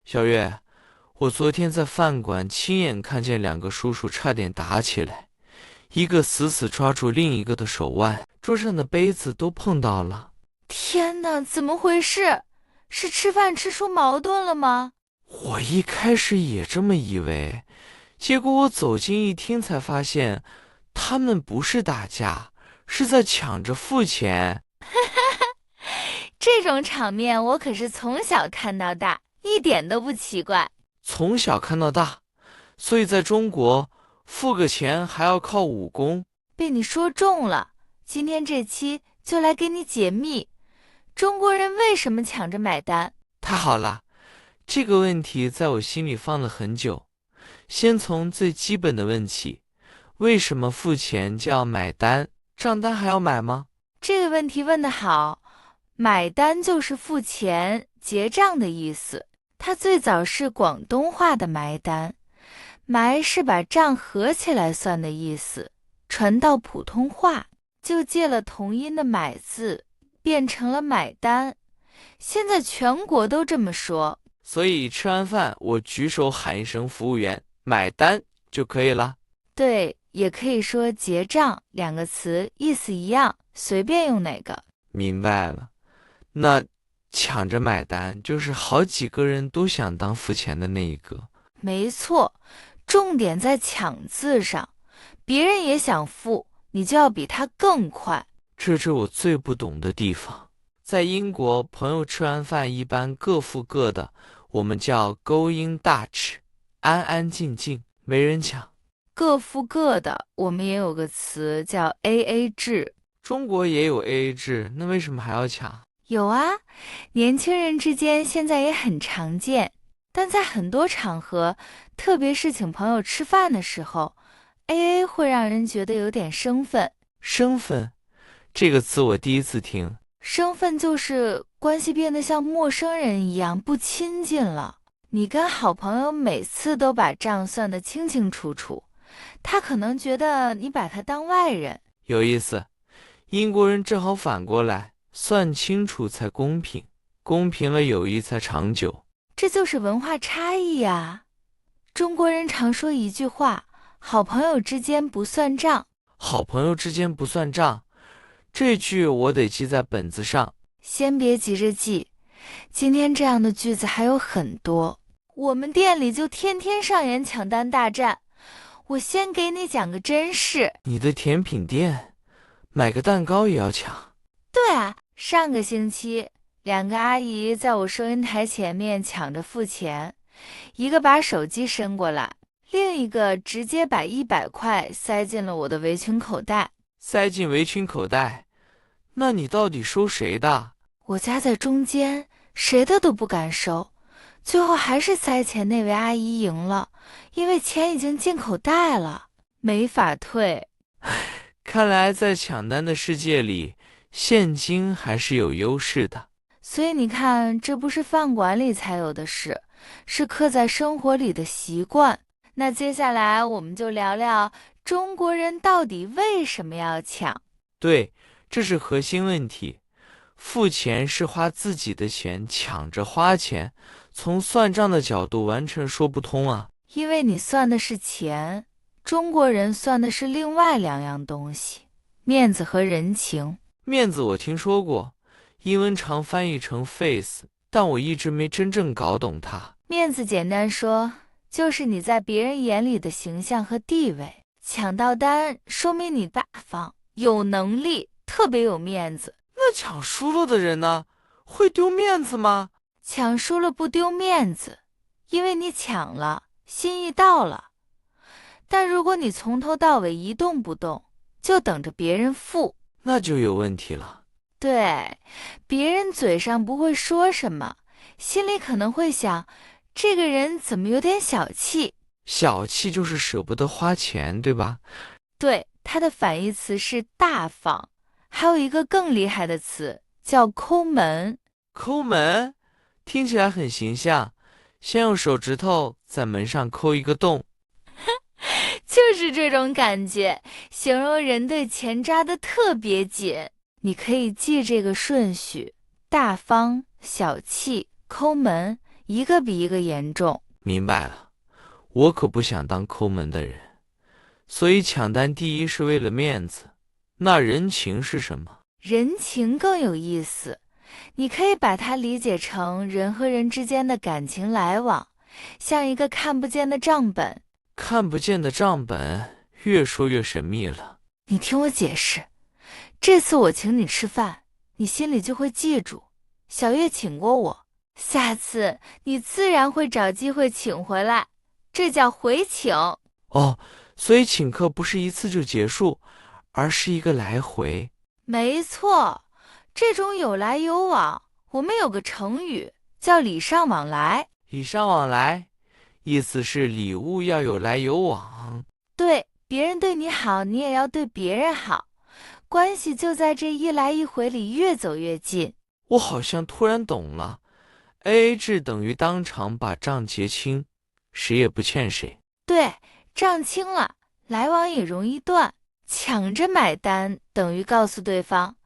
小月，我昨天在饭馆亲眼看见两个叔叔差点打起来，一个死死抓住另一个的手腕，桌上的杯子都碰到了。天哪，怎么回事？是吃饭吃出矛盾了吗？我一开始也这么以为，结果我走近一听才发现，他们不是打架，是在抢着付钱。这种场面我可是从小看到大，一点都不奇怪。从小看到大，所以在中国，付个钱还要靠武功。被你说中了，今天这期就来给你解密，中国人为什么抢着买单？太好了，这个问题在我心里放了很久。先从最基本的问起，为什么付钱就要买单？账单还要买吗？这个问题问得好，买单就是付钱、结账的意思。它最早是广东话的埋单，埋是把账合起来算的意思，传到普通话就借了同音的买字，变成了买单。现在全国都这么说。所以吃完饭，我举手喊一声服务员，买单就可以了。对，也可以说结账，两个词意思一样，随便用哪个。明白了，那抢着买单就是好几个人都想当付钱的那一个。没错，重点在抢字上，别人也想付，你就要比他更快。这是我最不懂的地方。在英国，朋友吃完饭一般各付各的，我们叫 going Dutch， 安安静静，没人抢。各付各的，我们也有个词叫 AA 制。中国也有 AA 制，那为什么还要抢？有啊，年轻人之间现在也很常见，但在很多场合，特别是请朋友吃饭的时候，AA 会让人觉得有点生分。身份这个词我第一次听。生分就是关系变得像陌生人一样不亲近了。你跟好朋友每次都把账算得清清楚楚，他可能觉得你把他当外人。有意思，英国人正好反过来，算清楚才公平，公平了友谊才长久。这就是文化差异呀。中国人常说一句话，好朋友之间不算账。好朋友之间不算账，这句我得记在本子上。先别急着记，今天这样的句子还有很多。我们店里就天天上演抢单大战。我先给你讲个真事。你的甜品店，买个蛋糕也要抢？对啊，上个星期，两个阿姨在我收银台前面抢着付钱，一个把手机伸过来，另一个直接把100块塞进了我的围裙口袋。塞进围裙口袋？那你到底收谁的？我夹在中间，谁的都不敢收，最后还是塞钱那位阿姨赢了，因为钱已经进口袋了，没法退。看来在抢单的世界里，现金还是有优势的。所以你看，这不是饭馆里才有的事，是刻在生活里的习惯。那接下来我们就聊聊中国人到底为什么要抢。对，这是核心问题。付钱是花自己的钱，抢着花钱，从算账的角度完全说不通啊。因为你算的是钱，中国人算的是另外两样东西，面子和人情。面子我听说过，英文常翻译成 face， 但我一直没真正搞懂它。面子简单说，就是你在别人眼里的形象和地位。抢到单说明你大方、有能力，特别有面子。那抢输了的人呢？会丢面子吗？抢输了不丢面子，因为你抢了，心意到了。但如果你从头到尾一动不动，就等着别人付，那就有问题了。对，别人嘴上不会说什么，心里可能会想，这个人怎么有点小气。小气就是舍不得花钱，对吧？对，它的反义词是大方。还有一个更厉害的词叫抠门。抠门听起来很形象，先用手指头在门上抠一个洞。就是这种感觉，形容人对钱抓得特别紧。你可以记这个顺序：大方、小气、抠门，一个比一个严重。明白了，我可不想当抠门的人，所以抢单第一是为了面子。那人情是什么？人情更有意思，你可以把它理解成人和人之间的感情来往，像一个看不见的账本。看不见的账本，越说越神秘了。你听我解释，这次我请你吃饭，你心里就会记住，小月请过我，下次你自然会找机会请回来，这叫回请。哦，所以请客不是一次就结束，而是一个来回。没错，这种有来有往，我们有个成语叫礼尚往来。礼尚往来，意思是礼物要有来有往。对，别人对你好，你也要对别人好，关系就在这一来一回里越走越近。我好像突然懂了，AA 制等于当场把账结清，谁也不欠谁。对，账清了，来往也容易断。抢着买单等于告诉对方，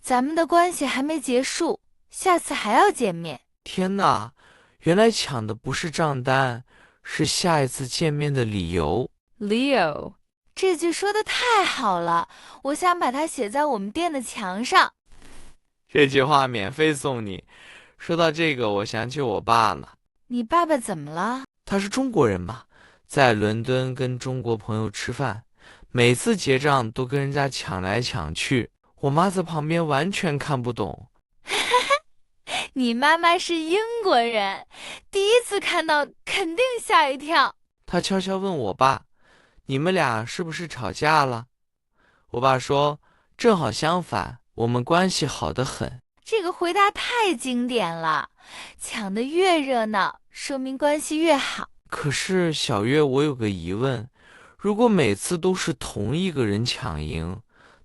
咱们的关系还没结束，下次还要见面。天哪，原来抢的不是账单，是下一次见面的理由。Leo， 这句说的太好了，我想把它写在我们店的墙上。这句话免费送你。说到这个，我想起我爸了。你爸爸怎么了？他是中国人嘛，在伦敦跟中国朋友吃饭，每次结账都跟人家抢来抢去，我妈在旁边完全看不懂。你妈妈是英国人，第一次看到肯定吓一跳。她悄悄问我爸：“你们俩是不是吵架了？”我爸说：“正好相反，我们关系好得很。”这个回答太经典了，抢得越热闹，说明关系越好。可是小月，我有个疑问，如果每次都是同一个人抢赢，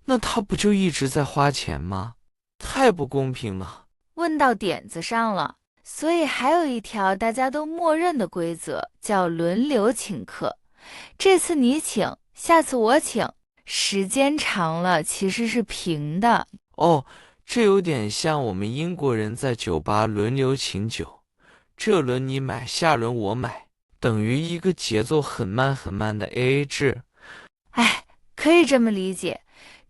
那他不就一直在花钱吗？太不公平了。问到点子上了，所以还有一条大家都默认的规则，叫轮流请客。这次你请，下次我请，时间长了其实是平的。哦，这有点像我们英国人在酒吧轮流请酒，这轮你买，下轮我买，等于一个节奏很慢很慢的 AA 制。哎，可以这么理解，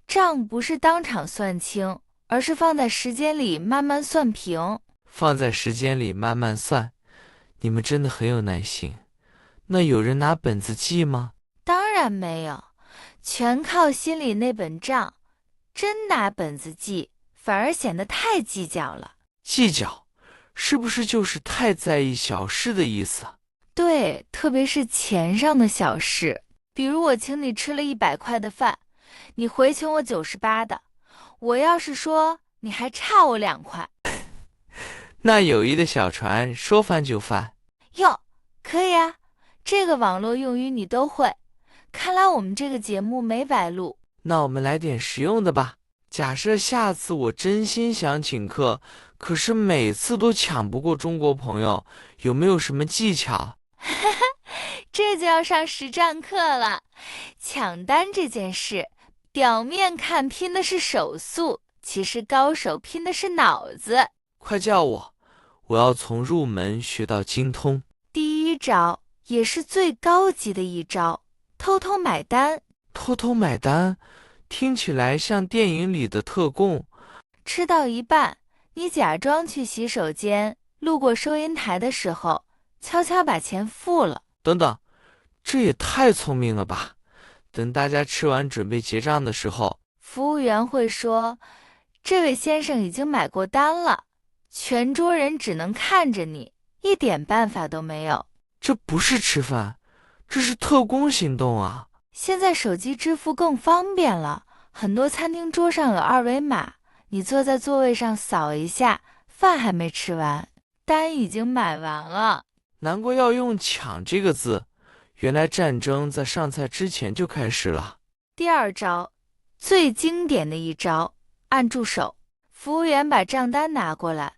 账不是当场算清，而是放在时间里慢慢算平。放在时间里慢慢算，你们真的很有耐心。那有人拿本子记吗？当然没有，全靠心里那本账，真拿本子记，反而显得太计较了。计较，是不是就是太在意小事的意思？对，特别是钱上的小事，比如我请你吃了100块的饭，你回请我98的，我要是说你还差我2块，那友谊的小船说翻就翻。哟，可以啊，这个网络用语你都会，看来我们这个节目没白录。那我们来点实用的吧。假设下次我真心想请客，可是每次都抢不过中国朋友，有没有什么技巧？这就要上实战课了。抢单这件事，表面看拼的是手速，其实高手拼的是脑子。快叫我，我要从入门学到精通。第一招，也是最高级的一招，偷偷买单。偷偷买单，听起来像电影里的特供。吃到一半，你假装去洗手间，路过收银台的时候，悄悄把钱付了。等等，这也太聪明了吧！等大家吃完准备结账的时候，服务员会说：“这位先生已经买过单了。”全桌人只能看着你，一点办法都没有。这不是吃饭，这是特工行动啊！现在手机支付更方便了，很多餐厅桌上有二维码，你坐在座位上扫一下，饭还没吃完，单已经买完了。难怪要用抢这个字，原来战争在上菜之前就开始了。第二招，最经典的一招，按住手。服务员把账单拿过来，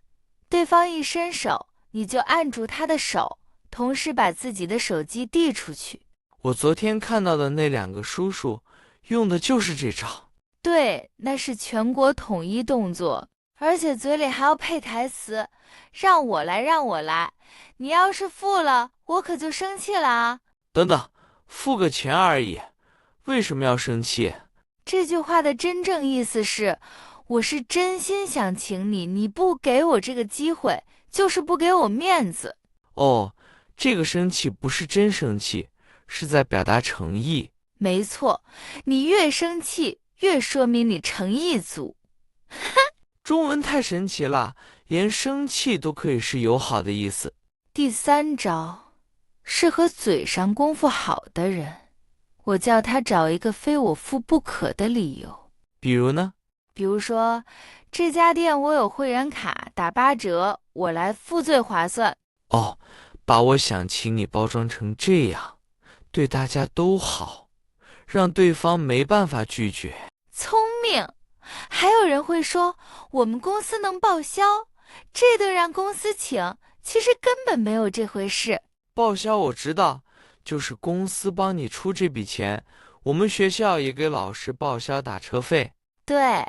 对方一伸手，你就按住他的手，同时把自己的手机递出去。我昨天看到的那2个叔叔用的就是这招。对，那是全国统一动作。而且嘴里还要配台词，让我来，让我来。你要是付了，我可就生气了啊！等等，付个钱而已，为什么要生气？这句话的真正意思是，我是真心想请你，你不给我这个机会，就是不给我面子。哦，这个生气不是真生气，是在表达诚意。没错，你越生气，越说明你诚意足。中文太神奇了，连生气都可以是友好的意思。第3招，适合嘴上功夫好的人，我叫他找一个非我付不可的理由。比如呢？比如说，这家店我有会员卡，打8折，我来付最划算。哦，把我想请你包装成这样，对大家都好，让对方没办法拒绝。聪明。还有人会说，我们公司能报销，这顿让公司请，其实根本没有这回事。报销我知道，就是公司帮你出这笔钱，我们学校也给老师报销打车费。对，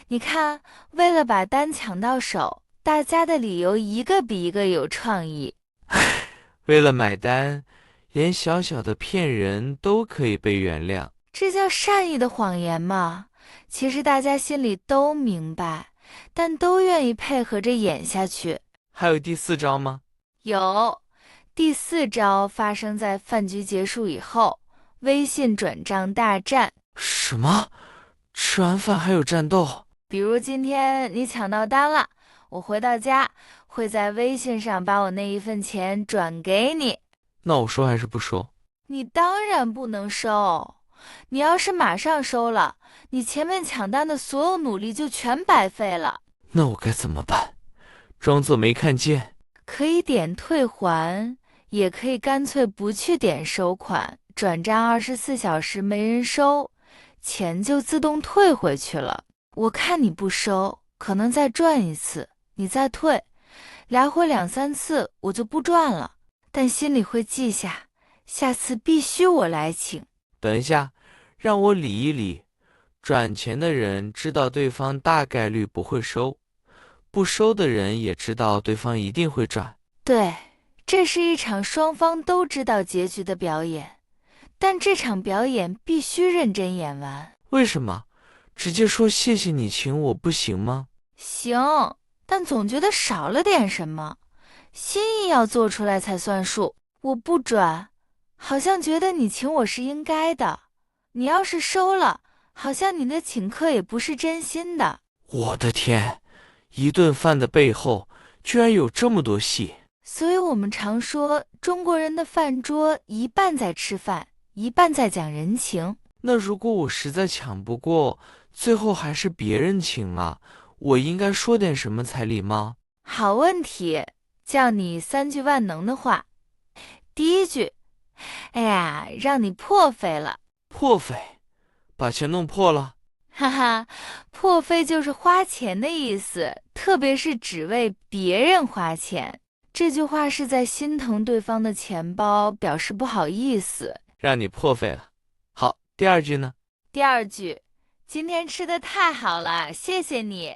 你看，为了把单抢到手，大家的理由一个比一个有创意。为了买单，连小小的骗人都可以被原谅。这叫善意的谎言吗？其实大家心里都明白，但都愿意配合着演下去。还有第4招吗？有，第4招发生在饭局结束以后，微信转账大战。什么？吃完饭还有战斗？比如今天你抢到单了，我回到家会在微信上把我那一份钱转给你。那我收还是不收？你当然不能收，你要是马上收了，你前面抢单的所有努力就全白费了。那我该怎么办？装作没看见？可以点退还，也可以干脆不去点收款，转账24小时没人收，钱就自动退回去了。我看你不收，可能再转一次，你再退，来回2、3次，我就不转了，但心里会记下，下次必须我来请。等一下，让我理一理。转钱的人知道对方大概率不会收，不收的人也知道对方一定会转。对，这是一场双方都知道结局的表演，但这场表演必须认真演完。为什么？直接说谢谢你请我不行吗？行，但总觉得少了点什么，心意要做出来才算数。我不转，好像觉得你请我是应该的，你要是收了，好像你的请客也不是真心的。我的天，一顿饭的背后居然有这么多戏。所以我们常说，中国人的饭桌一半在吃饭，一半在讲人情。那如果我实在抢不过，最后还是别人请了，我应该说点什么才礼貌？好问题，教你3句万能的话。第一句，哎呀，让你破费了。破费，把钱弄破了。哈哈，破费就是花钱的意思，特别是只为别人花钱。这句话是在心疼对方的钱包，表示不好意思。让你破费了。好，第2句呢？第2句，今天吃的太好了，谢谢你。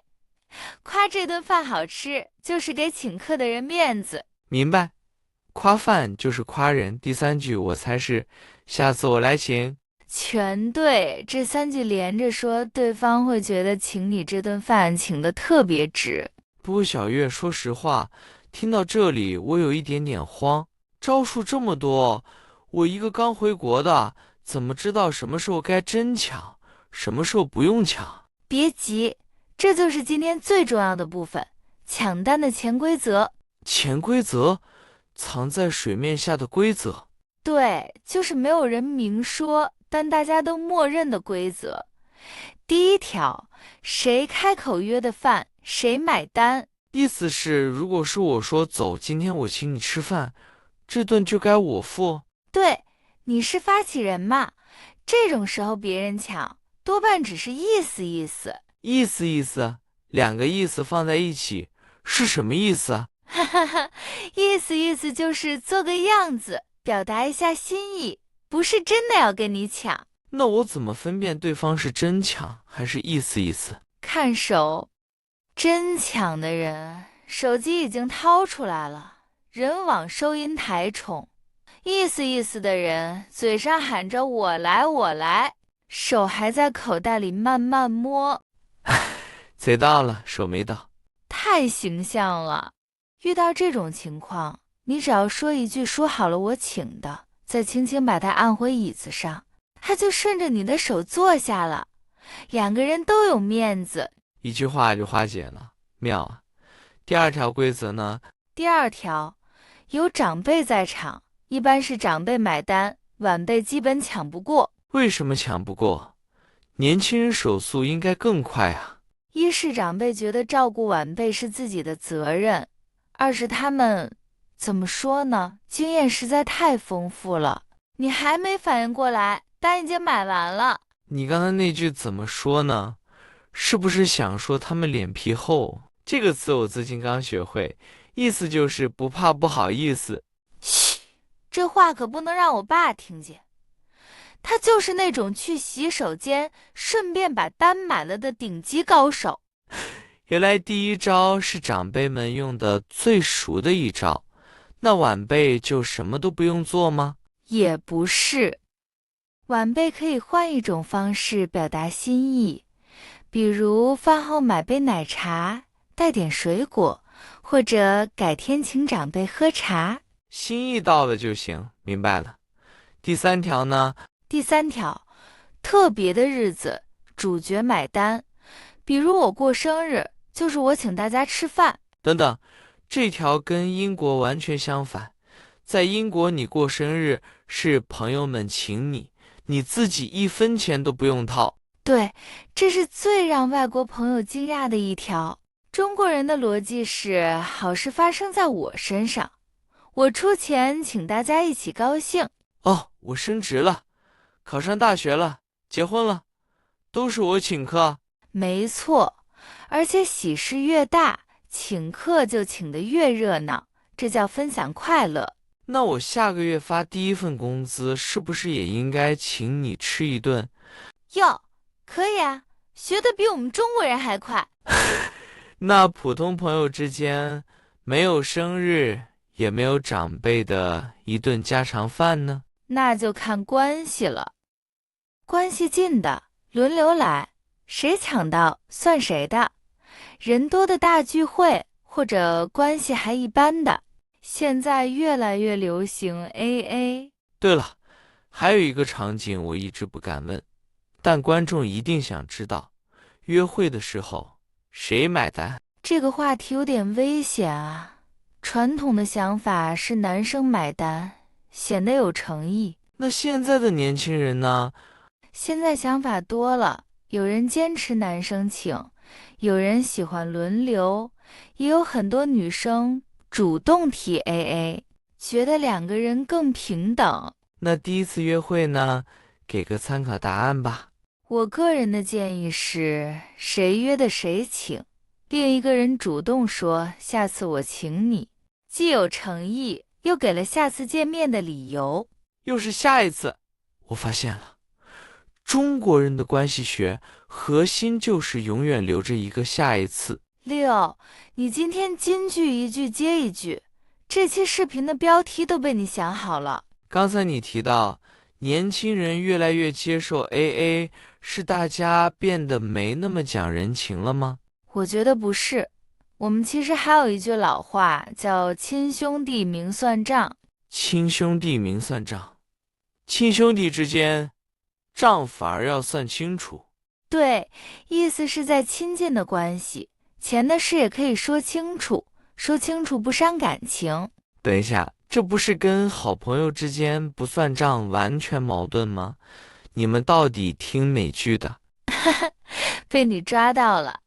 夸这顿饭好吃，就是给请客的人面子。明白，夸饭就是夸人。第3句我猜是下次我来请。全对，这3句连着说，对方会觉得请你这顿饭请得特别值。不过小月，说实话，听到这里我有一点点慌。招数这么多，我一个刚回国的，怎么知道什么时候该真抢，什么时候不用抢？别急，这就是今天最重要的部分，抢单的潜规则。潜规则，藏在水面下的规则。对，就是没有人明说，但大家都默认的规则。第1条，谁开口约的饭，谁买单。意思是，如果是我说走，今天我请你吃饭，这顿就该我付。对，你是发起人嘛，这种时候别人抢，多半只是意思意思。意思，两个意思放在一起是什么意思啊？哈哈哈，意思就是做个样子，表达一下心意，不是真的要跟你抢。那我怎么分辨对方是真抢还是意思？看手。真抢的人手机已经掏出来了，人往收银台冲，意思意思的人嘴上喊着我来我来，手还在口袋里慢慢摸，贼到了，手没到。太形象了。遇到这种情况，你只要说一句说好了我请的，再轻轻把他按回椅子上，他就顺着你的手坐下了，两个人都有面子。一句话就化解了，妙啊！第二条规则呢？第二条，有长辈在场，一般是长辈买单，晚辈基本抢不过。为什么抢不过？年轻人手速应该更快啊。一是长辈觉得照顾晚辈是自己的责任，二是他们怎么说呢，经验实在太丰富了。你还没反应过来，单已经买完了。你刚才那句怎么说呢？是不是想说他们脸皮厚？这个词我最近刚学会，意思就是不怕不好意思。嘘，这话可不能让我爸听见。他就是那种去洗手间顺便把单买了的顶级高手。原来第一招是长辈们用的最熟的一招，那晚辈就什么都不用做吗？也不是，晚辈可以换一种方式表达心意，比如饭后买杯奶茶，带点水果，或者改天请长辈喝茶。心意到了就行，明白了。第三条呢？第三条，特别的日子，主角买单，比如我过生日，就是我请大家吃饭。等等，这条跟英国完全相反。在英国，你过生日是朋友们请你，你自己一分钱都不用掏。对，这是最让外国朋友惊讶的一条。中国人的逻辑是，好事发生在我身上，我出钱请大家一起高兴。哦，我升职了，考上大学了，结婚了，都是我请客。没错，而且喜事越大，请客就请得越热闹，这叫分享快乐。那我下个月发第一份工资，是不是也应该请你吃一顿？哟，可以啊，学得比我们中国人还快。那普通朋友之间，没有生日，也没有长辈的一顿家常饭呢？那就看关系了，关系近的轮流来，谁抢到算谁的。人多的大聚会，或者关系还一般的，现在越来越流行 AA。对了，还有一个场景我一直不敢问，但观众一定想知道，约会的时候谁买单？这个话题有点危险啊。传统的想法是男生买单，显得有诚意。那现在的年轻人呢？现在想法多了，有人坚持男生请，有人喜欢轮流，也有很多女生主动提 AA， 觉得两个人更平等。那第一次约会呢？给个参考答案吧。我个人的建议是，谁约的谁请，另一个人主动说下次我请你，既有诚意，又给了下次见面的理由。又是下一次，我发现了，中国人的关系学核心就是永远留着一个下一次。六，你今天金句一句接一句，这期视频的标题都被你想好了。刚才你提到年轻人越来越接受 AA， 是大家变得没那么讲人情了吗？我觉得不是，我们其实还有一句老话叫亲兄弟明算账。亲兄弟明算账，亲兄弟之间账反而要算清楚。对，意思是在亲近的关系，钱的事也可以说清楚，说清楚不伤感情。等一下，这不是跟好朋友之间不算账完全矛盾吗？你们到底听哪句的？被你抓到了，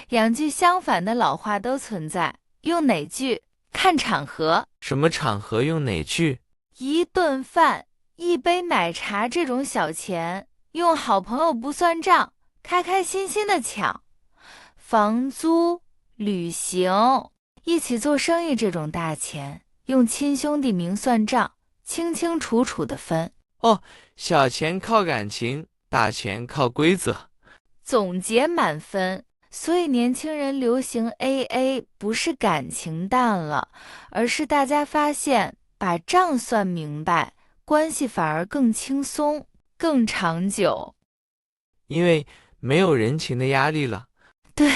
两句相反的老话都存在，用哪句看场合。什么场合用哪句？一顿饭、一杯奶茶这种小钱，用好朋友不算账，开开心心的抢。房租、旅行、一起做生意这种大钱，用亲兄弟明算账，清清楚楚的分。哦，小钱靠感情，大钱靠规则。总结满分，所以年轻人流行 AA，不是感情淡了，而是大家发现把账算明白，关系反而更轻松、更长久。因为没有人情的压力了。对，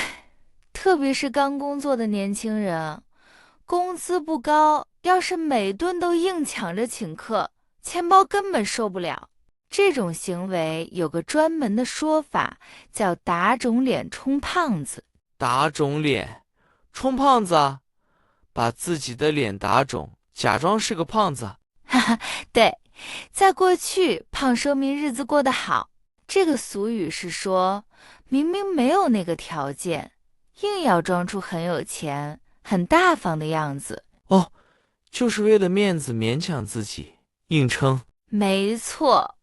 特别是刚工作的年轻人，工资不高，要是每顿都硬抢着请客，钱包根本受不了。这种行为有个专门的说法，叫打肿脸充胖子。打肿脸，充胖子啊，把自己的脸打肿，假装是个胖子。哈哈，对，在过去，胖说明日子过得好。这个俗语是说，明明没有那个条件，硬要装出很有钱、很大方的样子。哦，就是为了面子勉强自己，硬撑。没错，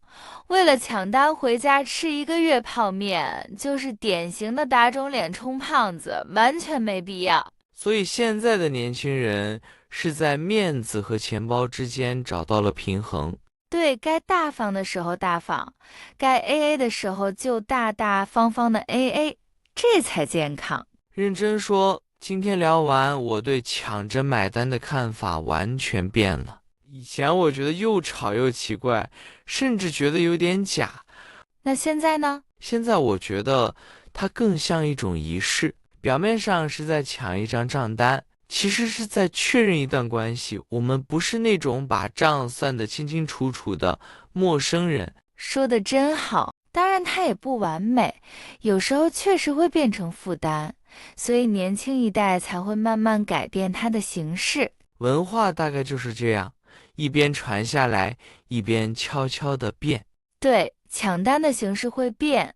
为了抢单回家吃1个月泡面，就是典型的打肿脸充胖子，完全没必要。所以现在的年轻人是在面子和钱包之间找到了平衡。对，该大方的时候大方，该 AA 的时候就大大方方的 AA，这才健康。认真说，今天聊完，我对抢着买单的看法完全变了。以前我觉得又吵又奇怪，甚至觉得有点假。那现在呢？现在我觉得它更像一种仪式，表面上是在抢一张账单，其实是在确认一段关系。我们不是那种把账算得清清楚楚的陌生人。说的真好，当然它也不完美，有时候确实会变成负担，所以年轻一代才会慢慢改变它的形式。文化大概就是这样，一边传下来，一边悄悄地变。对，抢单的形式会变，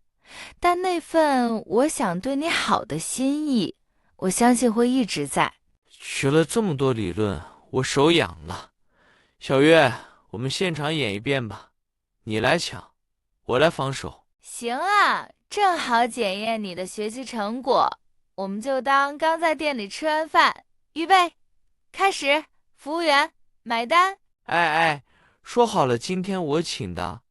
但那份我想对你好的心意，我相信会一直在。学了这么多理论，我手痒了。小月，我们现场演一遍吧，你来抢，我来防守。行啊，正好检验你的学习成果，我们就当刚在店里吃完饭。预备，开始，服务员，买单。哎哎，说好了今天我请的，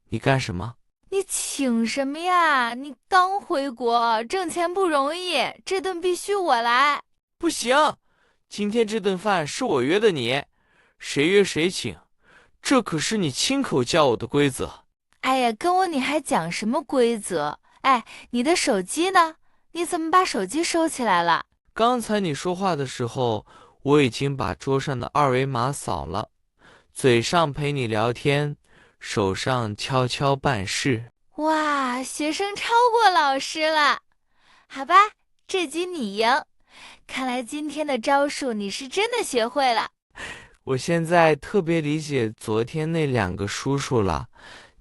你干什么？你请什么呀？你刚回国，挣钱不容易，这顿必须我来。不行，今天这顿饭是我约的你，谁约谁请，这可是你亲口教我的规则。哎呀，跟我你还讲什么规则？哎，你的手机呢？你怎么把手机收起来了？刚才你说话的时候，我已经把桌上的二维码扫了，嘴上陪你聊天，手上悄悄办事。哇，学生超过老师了。好吧，这局你赢。看来今天的招数你是真的学会了。我现在特别理解昨天那2个叔叔了，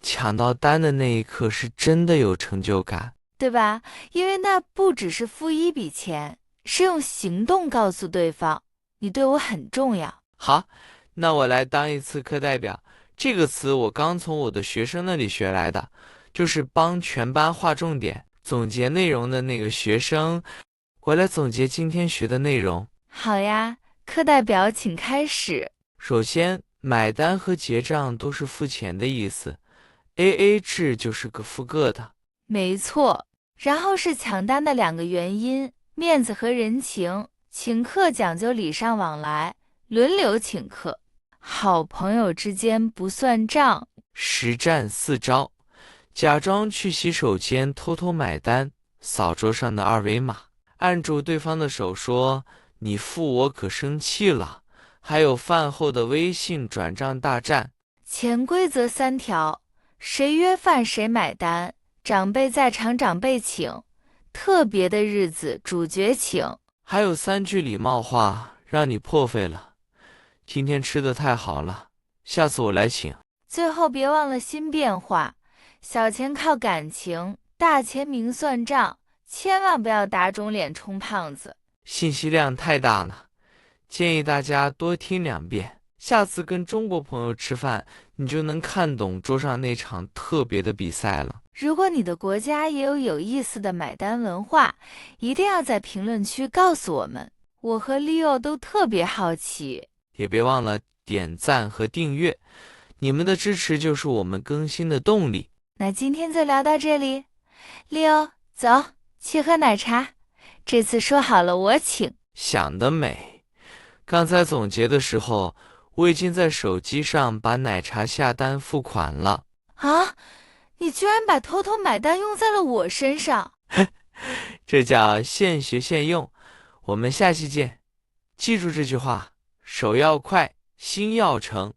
抢到单的那一刻是真的有成就感，对吧？因为那不只是付一笔钱，是用行动告诉对方，你对我很重要。好，那我来当一次课代表。这个词我刚从我的学生那里学来的，就是帮全班划重点、总结内容的那个学生。我来总结今天学的内容。好呀，课代表请开始。首先，买单和结账都是付钱的意思，AA 制就是各付各的。没错，然后是抢单的2个原因，面子和人情。请客讲究礼尚往来，轮流请客。好朋友之间不算账。实战4招：假装去洗手间偷偷买单，扫桌上的二维码，按住对方的手说“你付我可生气了”，还有饭后的微信转账大战。潜规则3条：谁约饭谁买单，长辈在场长辈请，特别的日子主角请。还有3句礼貌话，让你破费了。今天吃的太好了，下次我来请。最后别忘了新变化，小钱靠感情，大钱明算账，千万不要打肿脸充胖子。信息量太大了，建议大家多听2遍。下次跟中国朋友吃饭，你就能看懂桌上那场特别的比赛了。如果你的国家也有意思的买单文化，一定要在评论区告诉我们，我和 Leo 都特别好奇。也别忘了点赞和订阅，你们的支持就是我们更新的动力。那今天就聊到这里，Leo，走，去喝奶茶，这次说好了我请。想得美！刚才总结的时候，我已经在手机上把奶茶下单付款了。啊，你居然把偷偷买单用在了我身上！这叫现学现用。我们下期见，记住这句话：手要快，心要诚。